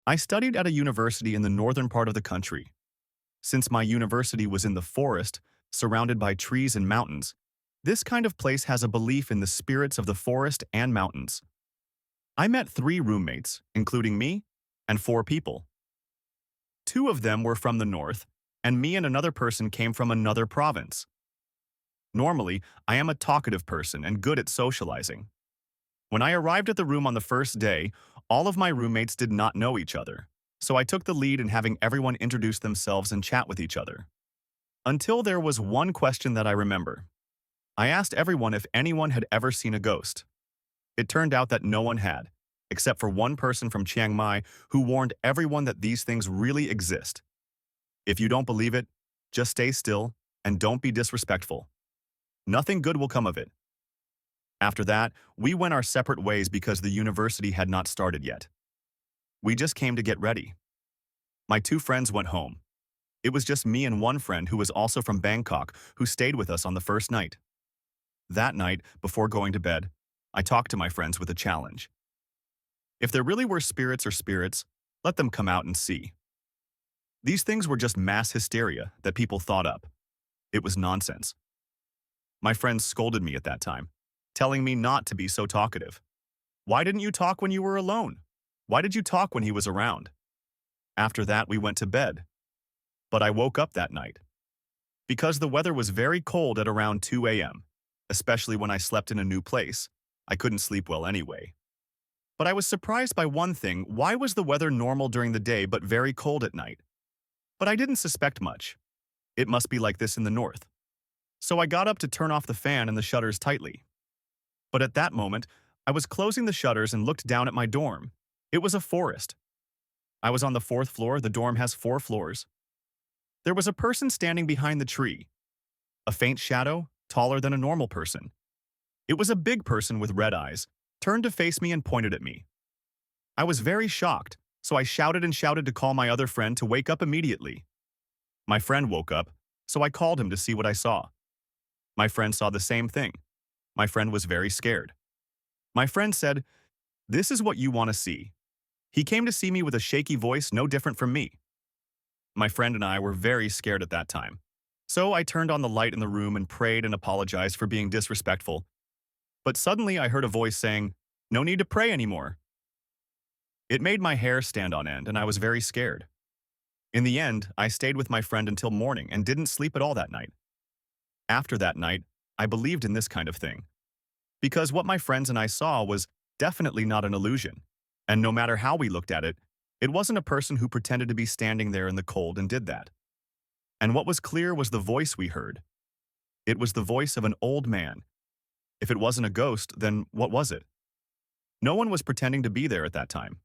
I studied at a university in the northern part of the country. Since my university was in the forest, surrounded by trees and mountains, this kind of place has a belief in the spirits of the forest and mountains. I met 3 roommates, including me, and 4 people. 2 of them were from the north, and me and another person came from another province. Normally, I am a talkative person and good at socializing. When I arrived at the room on the first day, all of my roommates did not know each other, so I took the lead in having everyone introduce themselves and chat with each other. Until there was one question that I remember. I asked everyone if anyone had ever seen a ghost. It turned out that no one had, except for one person from Chiang Mai who warned everyone that these things really exist. If you don't believe it, just stay still and don't be disrespectful. Nothing good will come of it. After that, we went our separate ways because the university had not started yet. We just came to get ready. My 2 friends went home. It was just me and one friend who was also from Bangkok who stayed with us on the first night. That night, before going to bed, I talked to my friends with a challenge. If there really were spirits or spirits, let them come out and see. These things were just mass hysteria that people thought up. It was nonsense. My friends scolded me at that time, telling me not to be so talkative. Why didn't you talk when you were alone? Why did you talk when he was around? After that, we went to bed. But I woke up that night. Because the weather was very cold at around 2 a.m., especially when I slept in a new place. I couldn't sleep well anyway. But I was surprised by one thing: why was the weather normal during the day but very cold at night? But I didn't suspect much. It must be like this in the north. So I got up to turn off the fan and the shutters tightly. But at that moment, I was closing the shutters and looked down at my dorm. It was a forest. I was on the 4th floor. The dorm has 4 floors. There was a person standing behind the tree. A faint shadow, taller than a normal person. It was a big person with red eyes, turned to face me and pointed at me. I was very shocked, so I shouted and shouted to call my other friend to wake up immediately. My friend woke up, so I called him to see what I saw. My friend saw the same thing. My friend was very scared. My friend said, "This is what you want to see." He came to see me with a shaky voice, no different from me. My friend and I were very scared at that time. So I turned on the light in the room and prayed and apologized for being disrespectful. But suddenly I heard a voice saying, "No need to pray anymore." It made my hair stand on end and I was very scared. In the end, I stayed with my friend until morning and didn't sleep at all that night. After that night, I believed in this kind of thing. Because what my friends and I saw was definitely not an illusion. And no matter how we looked at it, it wasn't a person who pretended to be standing there in the cold and did that. And what was clear was the voice we heard. It was the voice of an old man. If it wasn't a ghost, then what was it? No one was pretending to be there at that time.